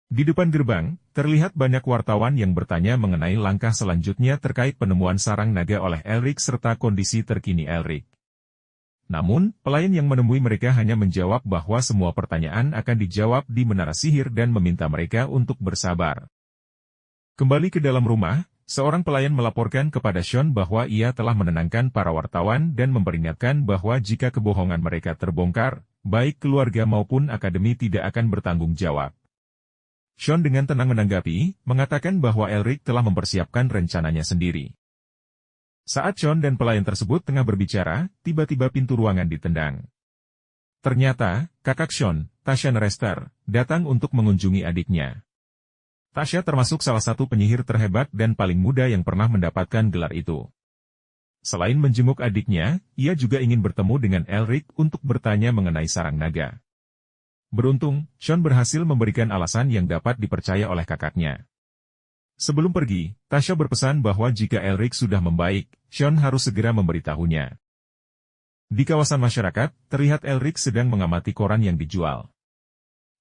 Di depan gerbang, terlihat banyak wartawan yang bertanya mengenai langkah selanjutnya terkait penemuan sarang naga oleh Elric serta kondisi terkini Elric. Namun, pelayan yang menemui mereka hanya menjawab bahwa semua pertanyaan akan dijawab di menara sihir dan meminta mereka untuk bersabar. Kembali ke dalam rumah, seorang pelayan melaporkan kepada Sean bahwa ia telah menenangkan para wartawan dan memperingatkan bahwa jika kebohongan mereka terbongkar, baik keluarga maupun akademi tidak akan bertanggung jawab. Sean dengan tenang menanggapi, mengatakan bahwa Elric telah mempersiapkan rencananya sendiri. Saat Sean dan pelayan tersebut tengah berbicara, tiba-tiba pintu ruangan ditendang. Ternyata, kakak Sean, Tasha Rester, datang untuk mengunjungi adiknya. Tasha termasuk salah satu penyihir terhebat dan paling muda yang pernah mendapatkan gelar itu. Selain menjenguk adiknya, ia juga ingin bertemu dengan Elric untuk bertanya mengenai sarang naga. Beruntung, Sean berhasil memberikan alasan yang dapat dipercaya oleh kakaknya. Sebelum pergi, Tasha berpesan bahwa jika Elric sudah membaik, Sean harus segera memberitahunya. Di kawasan masyarakat, terlihat Elric sedang mengamati koran yang dijual.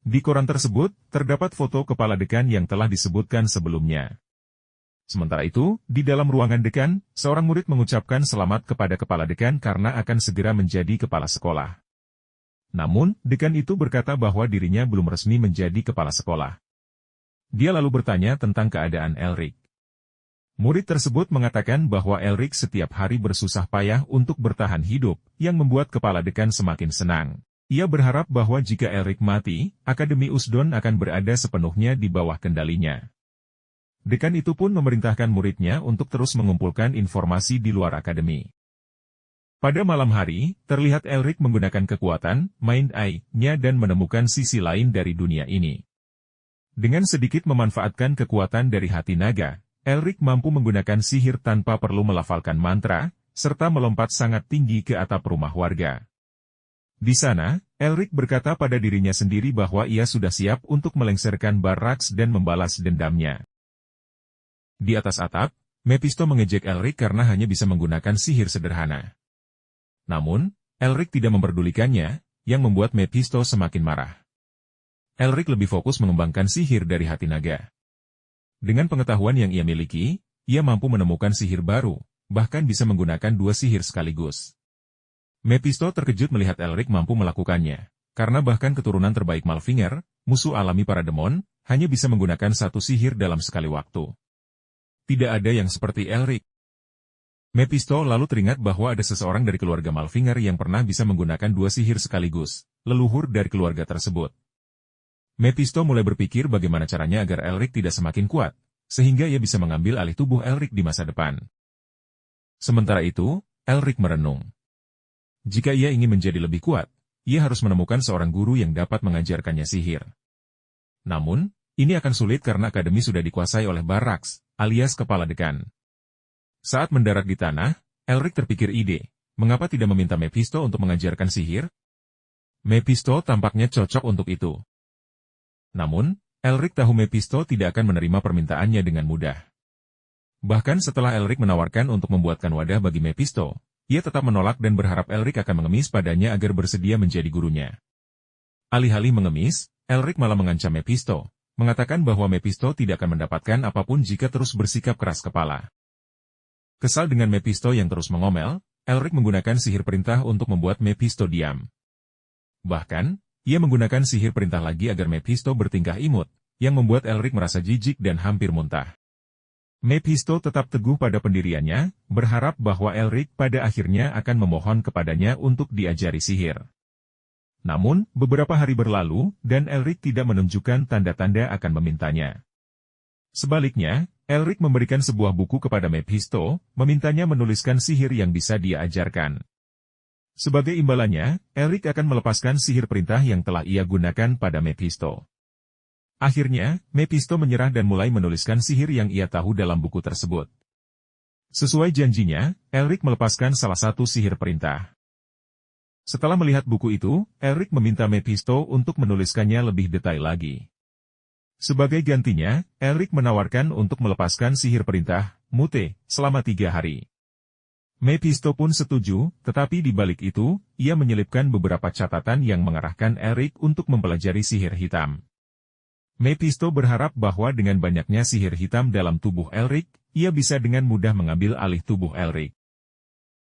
Di koran tersebut, terdapat foto kepala dekan yang telah disebutkan sebelumnya. Sementara itu, di dalam ruangan dekan, seorang murid mengucapkan selamat kepada kepala dekan karena akan segera menjadi kepala sekolah. Namun, dekan itu berkata bahwa dirinya belum resmi menjadi kepala sekolah. Dia lalu bertanya tentang keadaan Elric. Murid tersebut mengatakan bahwa Elric setiap hari bersusah payah untuk bertahan hidup, yang membuat kepala dekan semakin senang. Ia berharap bahwa jika Elric mati, Akademi Usdon akan berada sepenuhnya di bawah kendalinya. Dekan itu pun memerintahkan muridnya untuk terus mengumpulkan informasi di luar akademi. Pada malam hari, terlihat Elric menggunakan kekuatan Mind Eye-nya dan menemukan sisi lain dari dunia ini. Dengan sedikit memanfaatkan kekuatan dari hati naga, Elric mampu menggunakan sihir tanpa perlu melafalkan mantra, serta melompat sangat tinggi ke atap rumah warga. Di sana, Elric berkata pada dirinya sendiri bahwa ia sudah siap untuk melengsarkan Barracks dan membalas dendamnya. Di atas atap, Mephisto mengejek Elric karena hanya bisa menggunakan sihir sederhana. Namun, Elric tidak memperdulikannya, yang membuat Mephisto semakin marah. Elric lebih fokus mengembangkan sihir dari hati naga. Dengan pengetahuan yang ia miliki, ia mampu menemukan sihir baru, bahkan bisa menggunakan dua sihir sekaligus. Mephisto terkejut melihat Elric mampu melakukannya, karena bahkan keturunan terbaik Malfinger, musuh alami para demon, hanya bisa menggunakan satu sihir dalam sekali waktu. Tidak ada yang seperti Elric. Mephisto lalu teringat bahwa ada seseorang dari keluarga Malfinger yang pernah bisa menggunakan dua sihir sekaligus, leluhur dari keluarga tersebut. Mephisto mulai berpikir bagaimana caranya agar Elric tidak semakin kuat, sehingga ia bisa mengambil alih tubuh Elric di masa depan. Sementara itu, Elric merenung. Jika ia ingin menjadi lebih kuat, ia harus menemukan seorang guru yang dapat mengajarkannya sihir. Namun, ini akan sulit karena akademi sudah dikuasai oleh Barracks, alias kepala dekan. Saat mendarat di tanah, Elric terpikir ide, mengapa tidak meminta Mephisto untuk mengajarkan sihir? Mephisto tampaknya cocok untuk itu. Namun, Elric tahu Mephisto tidak akan menerima permintaannya dengan mudah. Bahkan setelah Elric menawarkan untuk membuatkan wadah bagi Mephisto, ia tetap menolak dan berharap Elric akan mengemis padanya agar bersedia menjadi gurunya. Alih-alih mengemis, Elric malah mengancam Mephisto, mengatakan bahwa Mephisto tidak akan mendapatkan apapun jika terus bersikap keras kepala. Kesal dengan Mephisto yang terus mengomel, Elric menggunakan sihir perintah untuk membuat Mephisto diam. Bahkan, ia menggunakan sihir perintah lagi agar Mephisto bertingkah imut, yang membuat Elric merasa jijik dan hampir muntah. Mephisto tetap teguh pada pendiriannya, berharap bahwa Elric pada akhirnya akan memohon kepadanya untuk diajari sihir. Namun, beberapa hari berlalu, dan Elric tidak menunjukkan tanda-tanda akan memintanya. Sebaliknya, Elric memberikan sebuah buku kepada Mephisto, memintanya menuliskan sihir yang bisa dia ajarkan. Sebagai imbalannya, Elric akan melepaskan sihir perintah yang telah ia gunakan pada Mephisto. Akhirnya, Mephisto menyerah dan mulai menuliskan sihir yang ia tahu dalam buku tersebut. Sesuai janjinya, Elric melepaskan salah satu sihir perintah. Setelah melihat buku itu, Elric meminta Mephisto untuk menuliskannya lebih detail lagi. Sebagai gantinya, Elric menawarkan untuk melepaskan sihir perintah, Mute, selama 3 hari. Mephisto pun setuju, tetapi di balik itu, ia menyelipkan beberapa catatan yang mengarahkan Elric untuk mempelajari sihir hitam. Mephisto berharap bahwa dengan banyaknya sihir hitam dalam tubuh Elric, ia bisa dengan mudah mengambil alih tubuh Elric.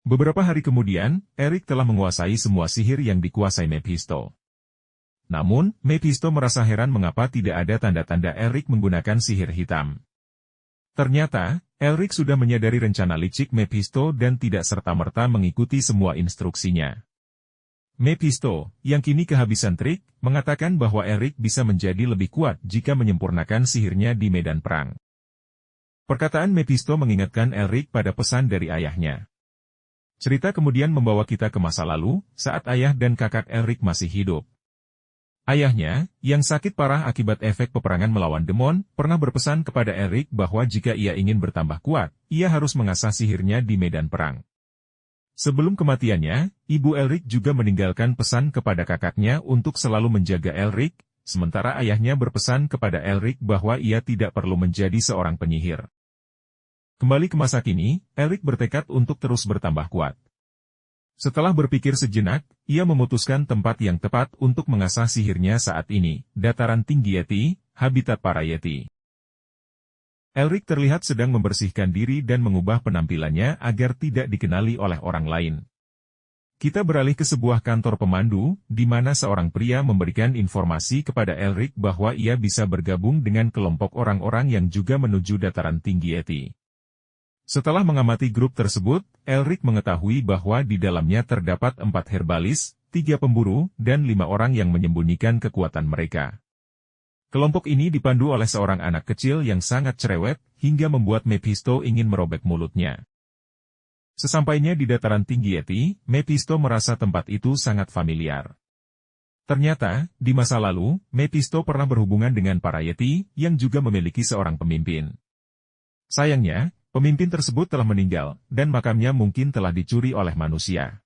Beberapa hari kemudian, Elric telah menguasai semua sihir yang dikuasai Mephisto. Namun, Mephisto merasa heran mengapa tidak ada tanda-tanda Elric menggunakan sihir hitam. Ternyata, Elric sudah menyadari rencana licik Mephisto dan tidak serta-merta mengikuti semua instruksinya. Mephisto, yang kini kehabisan trik, mengatakan bahwa Elric bisa menjadi lebih kuat jika menyempurnakan sihirnya di medan perang. Perkataan Mephisto mengingatkan Elric pada pesan dari ayahnya. Cerita kemudian membawa kita ke masa lalu, saat ayah dan kakak Elric masih hidup. Ayahnya, yang sakit parah akibat efek peperangan melawan demon, pernah berpesan kepada Elric bahwa jika ia ingin bertambah kuat, ia harus mengasah sihirnya di medan perang. Sebelum kematiannya, ibu Elric juga meninggalkan pesan kepada kakaknya untuk selalu menjaga Elric, sementara ayahnya berpesan kepada Elric bahwa ia tidak perlu menjadi seorang penyihir. Kembali ke masa kini, Elric bertekad untuk terus bertambah kuat. Setelah berpikir sejenak, ia memutuskan tempat yang tepat untuk mengasah sihirnya saat ini, dataran tinggi Yeti, habitat para Yeti. Elric terlihat sedang membersihkan diri dan mengubah penampilannya agar tidak dikenali oleh orang lain. Kita beralih ke sebuah kantor pemandu, di mana seorang pria memberikan informasi kepada Elric bahwa ia bisa bergabung dengan kelompok orang-orang yang juga menuju dataran tinggi Yeti. Setelah mengamati grup tersebut, Elric mengetahui bahwa di dalamnya terdapat 4 herbalis, 3 pemburu, dan 5 orang yang menyembunyikan kekuatan mereka. Kelompok ini dipandu oleh seorang anak kecil yang sangat cerewet, hingga membuat Mephisto ingin merobek mulutnya. Sesampainya di dataran tinggi Yeti, Mephisto merasa tempat itu sangat familiar. Ternyata, di masa lalu, Mephisto pernah berhubungan dengan para Yeti, yang juga memiliki seorang pemimpin. Sayangnya, pemimpin tersebut telah meninggal, dan makamnya mungkin telah dicuri oleh manusia.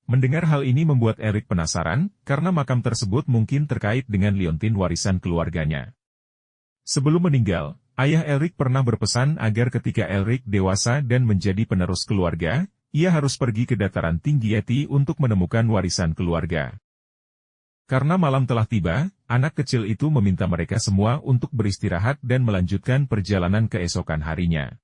Mendengar hal ini membuat Elric penasaran, karena makam tersebut mungkin terkait dengan liontin warisan keluarganya. Sebelum meninggal, ayah Elric pernah berpesan agar ketika Elric dewasa dan menjadi penerus keluarga, ia harus pergi ke dataran tinggi Yeti untuk menemukan warisan keluarga. Karena malam telah tiba, anak kecil itu meminta mereka semua untuk beristirahat dan melanjutkan perjalanan keesokan harinya.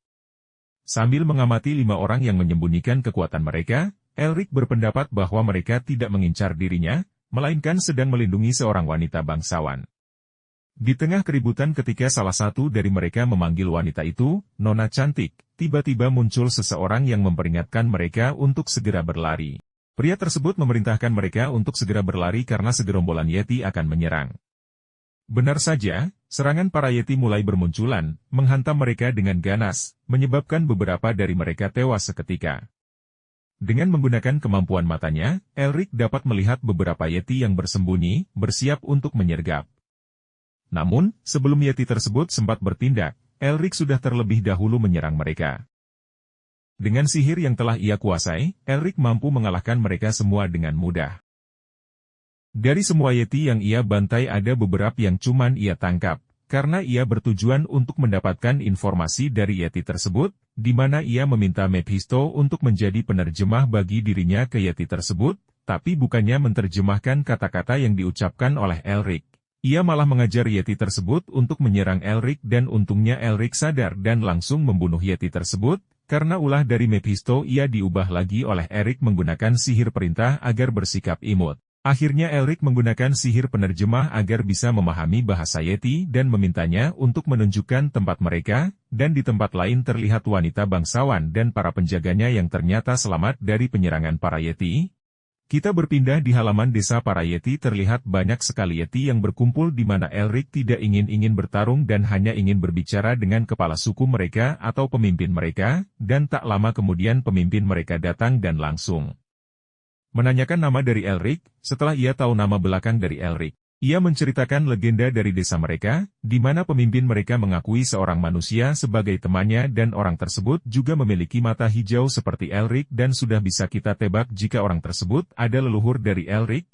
Sambil mengamati 5 orang yang menyembunyikan kekuatan mereka, Elric berpendapat bahwa mereka tidak mengincar dirinya, melainkan sedang melindungi seorang wanita bangsawan. Di tengah keributan ketika salah satu dari mereka memanggil wanita itu, Nona cantik, tiba-tiba muncul seseorang yang memperingatkan mereka untuk segera berlari. Pria tersebut memerintahkan mereka untuk segera berlari karena segerombolan Yeti akan menyerang. Benar saja, serangan para Yeti mulai bermunculan, menghantam mereka dengan ganas, menyebabkan beberapa dari mereka tewas seketika. Dengan menggunakan kemampuan matanya, Elric dapat melihat beberapa Yeti yang bersembunyi, bersiap untuk menyergap. Namun, sebelum Yeti tersebut sempat bertindak, Elric sudah terlebih dahulu menyerang mereka. Dengan sihir yang telah ia kuasai, Elric mampu mengalahkan mereka semua dengan mudah. Dari semua Yeti yang ia bantai ada beberapa yang cuman ia tangkap, karena ia bertujuan untuk mendapatkan informasi dari Yeti tersebut, di mana ia meminta Mephisto untuk menjadi penerjemah bagi dirinya ke Yeti tersebut, tapi bukannya menerjemahkan kata-kata yang diucapkan oleh Elric. Ia malah mengajar Yeti tersebut untuk menyerang Elric dan untungnya Elric sadar dan langsung membunuh Yeti tersebut, karena ulah dari Mephisto ia diubah lagi oleh Elric menggunakan sihir perintah agar bersikap imut. Akhirnya Elric menggunakan sihir penerjemah agar bisa memahami bahasa Yeti dan memintanya untuk menunjukkan tempat mereka, dan di tempat lain terlihat wanita bangsawan dan para penjaganya yang ternyata selamat dari penyerangan para Yeti. Kita berpindah di halaman desa para Yeti terlihat banyak sekali Yeti yang berkumpul di mana Elric tidak ingin bertarung dan hanya ingin berbicara dengan kepala suku mereka atau pemimpin mereka, dan tak lama kemudian pemimpin mereka datang dan langsung menanyakan nama dari Elric. Setelah ia tahu nama belakang dari Elric, ia menceritakan legenda dari desa mereka, di mana pemimpin mereka mengakui seorang manusia sebagai temannya dan orang tersebut juga memiliki mata hijau seperti Elric dan sudah bisa kita tebak jika orang tersebut ada leluhur dari Elric.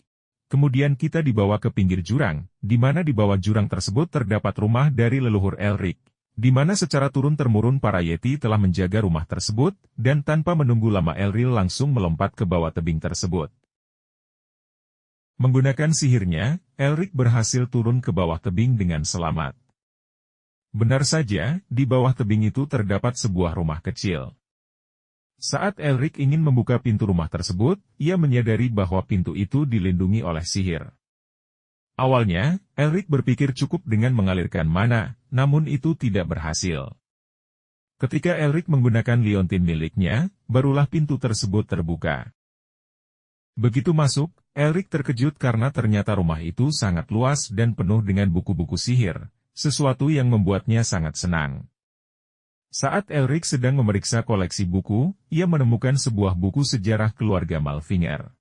Kemudian kita dibawa ke pinggir jurang, di mana di bawah jurang tersebut terdapat rumah dari leluhur Elric, di mana secara turun-temurun para Yeti telah menjaga rumah tersebut, dan tanpa menunggu lama Elric langsung melompat ke bawah tebing tersebut. Menggunakan sihirnya, Elric berhasil turun ke bawah tebing dengan selamat. Benar saja, di bawah tebing itu terdapat sebuah rumah kecil. Saat Elric ingin membuka pintu rumah tersebut, ia menyadari bahwa pintu itu dilindungi oleh sihir. Awalnya, Elric berpikir cukup dengan mengalirkan mana, namun itu tidak berhasil. Ketika Elric menggunakan liontin miliknya, barulah pintu tersebut terbuka. Begitu masuk, Elric terkejut karena ternyata rumah itu sangat luas dan penuh dengan buku-buku sihir, sesuatu yang membuatnya sangat senang. Saat Elric sedang memeriksa koleksi buku, ia menemukan sebuah buku sejarah keluarga Malfinger.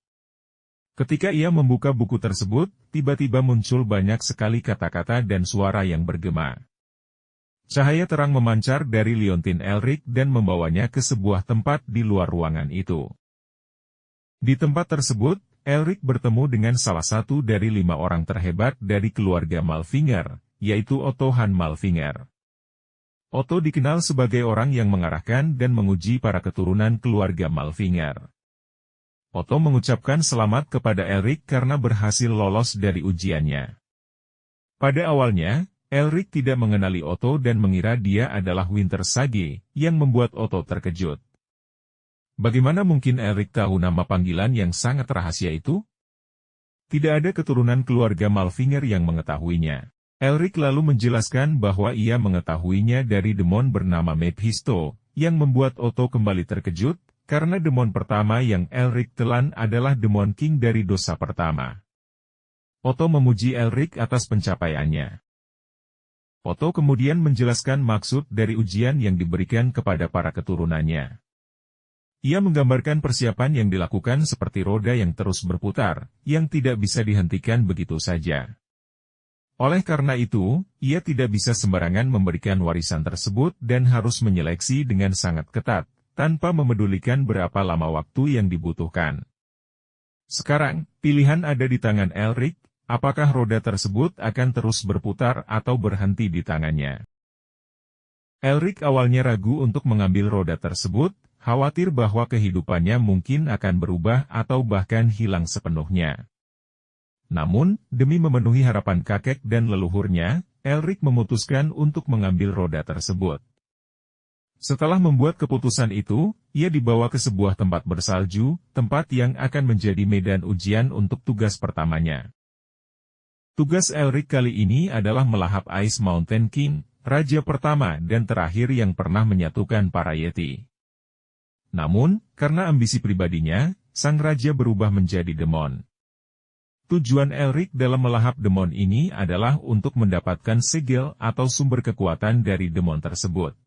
Ketika ia membuka buku tersebut, tiba-tiba muncul banyak sekali kata-kata dan suara yang bergema. Cahaya terang memancar dari liontin Elric dan membawanya ke sebuah tempat di luar ruangan itu. Di tempat tersebut, Elric bertemu dengan salah satu dari 5 orang terhebat dari keluarga Malfinger, yaitu Otto-Han Malfinger. Otto dikenal sebagai orang yang mengarahkan dan menguji para keturunan keluarga Malfinger. Otto mengucapkan selamat kepada Elric karena berhasil lolos dari ujiannya. Pada awalnya, Elric tidak mengenali Otto dan mengira dia adalah Winter Sage, yang membuat Otto terkejut. Bagaimana mungkin Elric tahu nama panggilan yang sangat rahasia itu? Tidak ada keturunan keluarga Malfinger yang mengetahuinya. Elric lalu menjelaskan bahwa ia mengetahuinya dari demon bernama Mephisto, yang membuat Otto kembali terkejut, karena demon pertama yang Elric telan adalah demon King dari dosa pertama. Otto memuji Elric atas pencapaiannya. Otto kemudian menjelaskan maksud dari ujian yang diberikan kepada para keturunannya. Ia menggambarkan persiapan yang dilakukan seperti roda yang terus berputar, yang tidak bisa dihentikan begitu saja. Oleh karena itu, ia tidak bisa sembarangan memberikan warisan tersebut dan harus menyeleksi dengan sangat ketat, tanpa memedulikan berapa lama waktu yang dibutuhkan. Sekarang, pilihan ada di tangan Elric, apakah roda tersebut akan terus berputar atau berhenti di tangannya. Elric awalnya ragu untuk mengambil roda tersebut, khawatir bahwa kehidupannya mungkin akan berubah atau bahkan hilang sepenuhnya. Namun, demi memenuhi harapan kakek dan leluhurnya, Elric memutuskan untuk mengambil roda tersebut. Setelah membuat keputusan itu, ia dibawa ke sebuah tempat bersalju, tempat yang akan menjadi medan ujian untuk tugas pertamanya. Tugas Elric kali ini adalah melahap Ice Mountain King, raja pertama dan terakhir yang pernah menyatukan para Yeti. Namun, karena ambisi pribadinya, sang raja berubah menjadi demon. Tujuan Elric dalam melahap demon ini adalah untuk mendapatkan segel atau sumber kekuatan dari demon tersebut.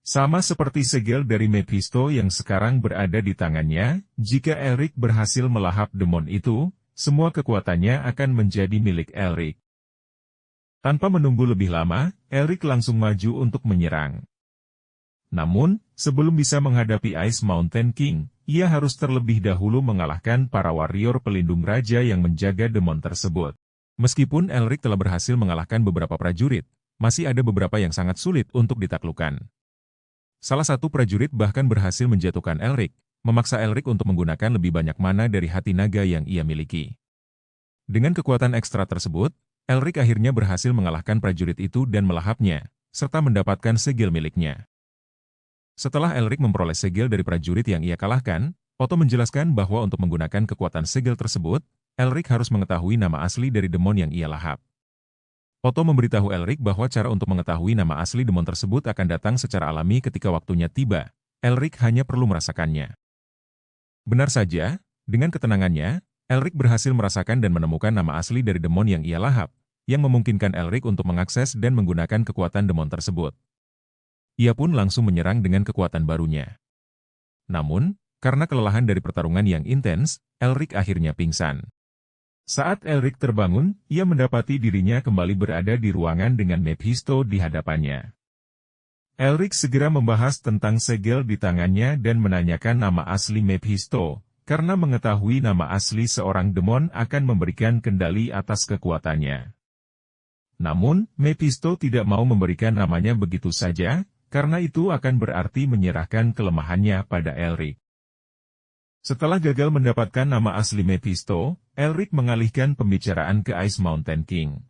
Sama seperti segel dari Mephisto yang sekarang berada di tangannya, jika Elric berhasil melahap demon itu, semua kekuatannya akan menjadi milik Elric. Tanpa menunggu lebih lama, Elric langsung maju untuk menyerang. Namun, sebelum bisa menghadapi Ice Mountain King, ia harus terlebih dahulu mengalahkan para warrior pelindung raja yang menjaga demon tersebut. Meskipun Elric telah berhasil mengalahkan beberapa prajurit, masih ada beberapa yang sangat sulit untuk ditaklukkan. Salah satu prajurit bahkan berhasil menjatuhkan Elric, memaksa Elric untuk menggunakan lebih banyak mana dari hati naga yang ia miliki. Dengan kekuatan ekstra tersebut, Elric akhirnya berhasil mengalahkan prajurit itu dan melahapnya, serta mendapatkan segel miliknya. Setelah Elric memperoleh segel dari prajurit yang ia kalahkan, Otto menjelaskan bahwa untuk menggunakan kekuatan segel tersebut, Elric harus mengetahui nama asli dari demon yang ia lahap. Otto memberitahu Elric bahwa cara untuk mengetahui nama asli demon tersebut akan datang secara alami ketika waktunya tiba. Elric hanya perlu merasakannya. Benar saja, dengan ketenangannya, Elric berhasil merasakan dan menemukan nama asli dari demon yang ia lahap, yang memungkinkan Elric untuk mengakses dan menggunakan kekuatan demon tersebut. Ia pun langsung menyerang dengan kekuatan barunya. Namun, karena kelelahan dari pertarungan yang intens, Elric akhirnya pingsan. Saat Elric terbangun, ia mendapati dirinya kembali berada di ruangan dengan Mephisto di hadapannya. Elric segera membahas tentang segel di tangannya dan menanyakan nama asli Mephisto, karena mengetahui nama asli seorang demon akan memberikan kendali atas kekuatannya. Namun, Mephisto tidak mau memberikan namanya begitu saja, karena itu akan berarti menyerahkan kelemahannya pada Elric. Setelah gagal mendapatkan nama asli Mephisto, Elric mengalihkan pembicaraan ke Ice Mountain King.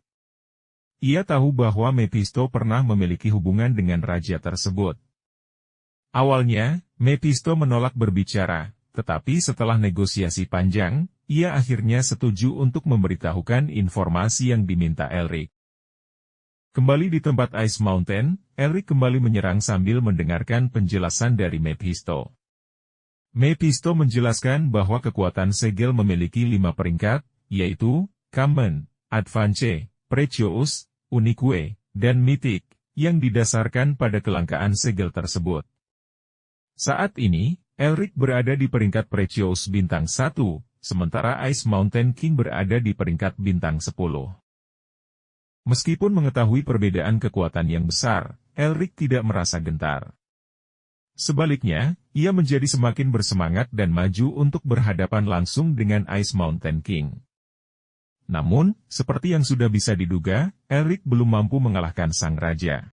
Ia tahu bahwa Mephisto pernah memiliki hubungan dengan raja tersebut. Awalnya, Mephisto menolak berbicara, tetapi setelah negosiasi panjang, ia akhirnya setuju untuk memberitahukan informasi yang diminta Elric. Kembali di tempat Ice Mountain, Elric kembali menyerang sambil mendengarkan penjelasan dari Mephisto. Mephisto menjelaskan bahwa kekuatan segel memiliki 5 peringkat, yaitu Common, Advance, Precious, Unique, dan Mythic, yang didasarkan pada kelangkaan segel tersebut. Saat ini, Elric berada di peringkat Precious bintang 1, sementara Ice Mountain King berada di peringkat bintang 10. Meskipun mengetahui perbedaan kekuatan yang besar, Elric tidak merasa gentar. Sebaliknya, ia menjadi semakin bersemangat dan maju untuk berhadapan langsung dengan Ice Mountain King. Namun, seperti yang sudah bisa diduga, Elric belum mampu mengalahkan sang raja.